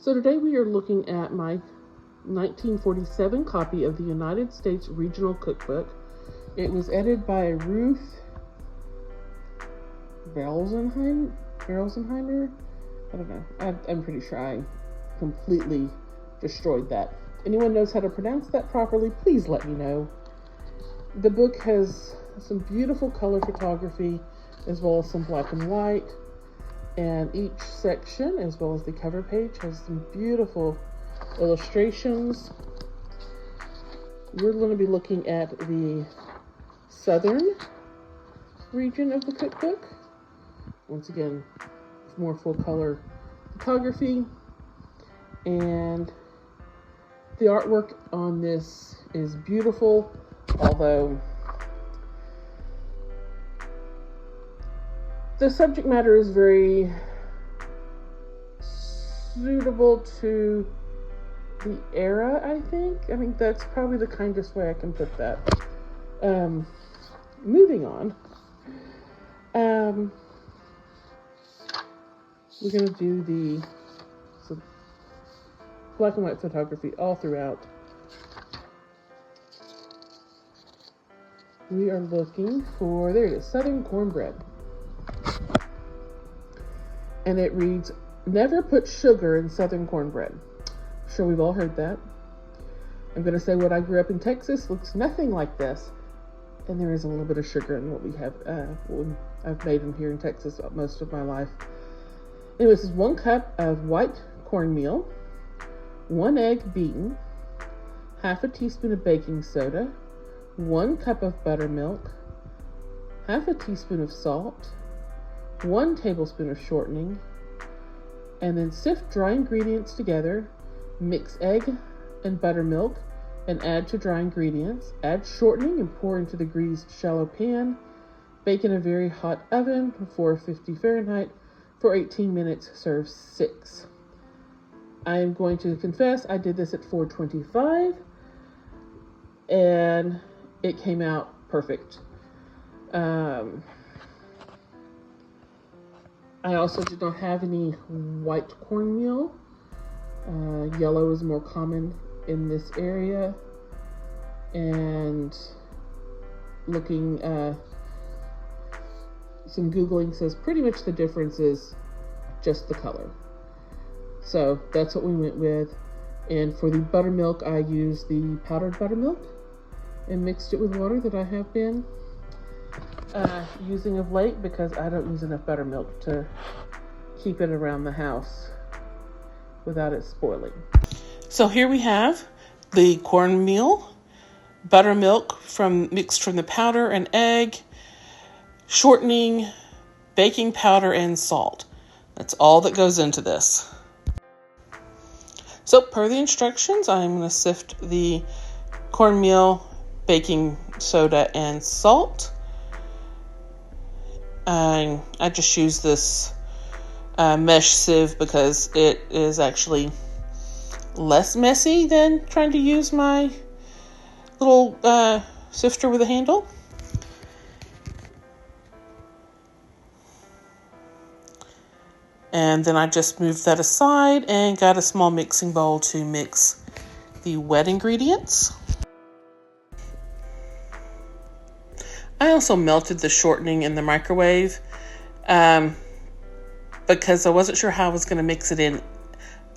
So today we are looking at my 1947 copy of the United States Regional Cookbook. It was edited by Ruth Belsenheimer. I don't know. I'm pretty sure I completely destroyed that. Anyone knows how to pronounce that properly, please let me know. The book has some beautiful color photography as well as some black and white. And each section, as well as the cover page, has some beautiful illustrations. We're going to be looking at the southern region of the cookbook. Once again, more full color photography. And the artwork on this is beautiful, although the subject matter is very suitable to the era, I think. I think that's probably the kindest way I can put that. Moving on. We're going to do the black and white photography all throughout. We are looking for, there it is, Southern Cornbread. And it reads, "Never put sugar in Southern cornbread." I'm sure we've all heard that. I'm going to say what I grew up in Texas looks nothing like this. And there is a little bit of sugar in what we have, what I've made in here in Texas most of my life. Anyway, this is 1 cup of white cornmeal, 1 egg beaten, half a teaspoon of baking soda, 1 cup of buttermilk, half a teaspoon of salt, 1 tablespoon of shortening, and then sift dry ingredients together, mix egg and buttermilk, and add to dry ingredients. Add shortening and pour into the greased shallow pan. Bake in a very hot oven, 450 Fahrenheit, for 18 minutes. Serve 6. I am going to confess I did this at 425, and it came out perfect. I also did not have any white cornmeal. Yellow is more common in this area. And looking, some Googling says pretty much the difference is just the color. So that's what we went with. And for the buttermilk, I used the powdered buttermilk and mixed it with water that I have been using of late because I don't use enough buttermilk to keep it around the house without it spoiling. So here we have the cornmeal, buttermilk mixed from the powder and egg, shortening, baking powder, and salt. That's all that goes into this. So per the instructions, I'm going to sift the cornmeal, baking soda, and salt. I just use this mesh sieve because it is actually less messy than trying to use my little sifter with a handle. And then I just moved that aside and got a small mixing bowl to mix the wet ingredients. I also melted the shortening in the microwave because I wasn't sure how I was going to mix it in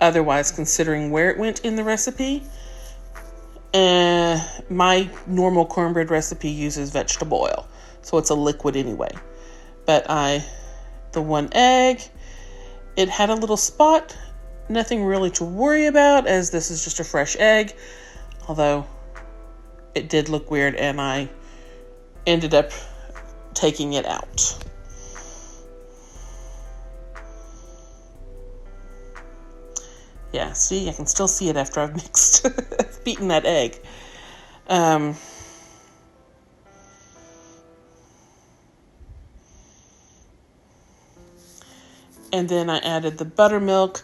otherwise, considering where it went in the recipe. My normal cornbread recipe uses vegetable oil, so it's a liquid anyway. But the 1 egg, it had a little spot, nothing really to worry about as this is just a fresh egg, although it did look weird and I ended up taking it out. Yeah, see, I can still see it after I've mixed, beaten that egg. And then I added the buttermilk.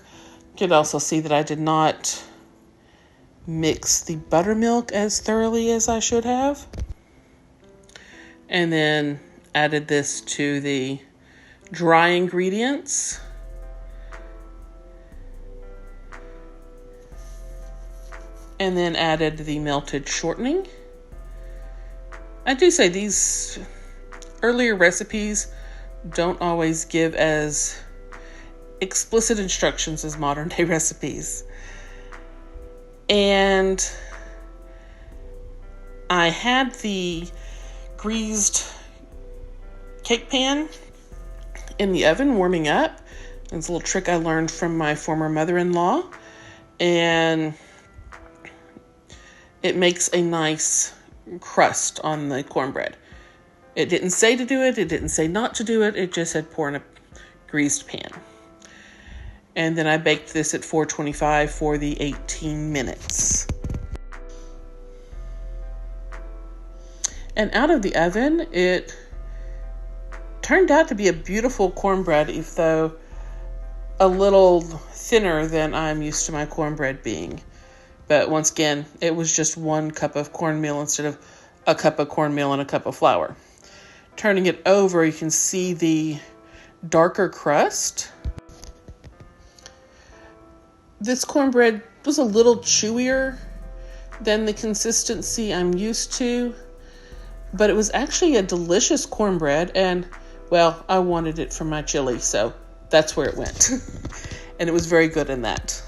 You could also see that I did not mix the buttermilk as thoroughly as I should have. And then added this to the dry ingredients. and then added the melted shortening. I do say these earlier recipes don't always give as explicit instructions as modern day recipes. And I had the greased cake pan in the oven warming up. It's a little trick I learned from my former mother-in-law, and it makes a nice crust on the cornbread. It didn't say to do it. It didn't say not to do it. It just said pour in a greased pan. And then I baked this at 425 for the 18 minutes. And out of the oven, it turned out to be a beautiful cornbread, even though a little thinner than I'm used to my cornbread being. But once again, it was just 1 cup of cornmeal instead of a cup of cornmeal and a cup of flour. Turning it over, you can see the darker crust. This cornbread was a little chewier than the consistency I'm used to, but it was actually a delicious cornbread, and, well, I wanted it for my chili, so that's where it went. And it was very good in that.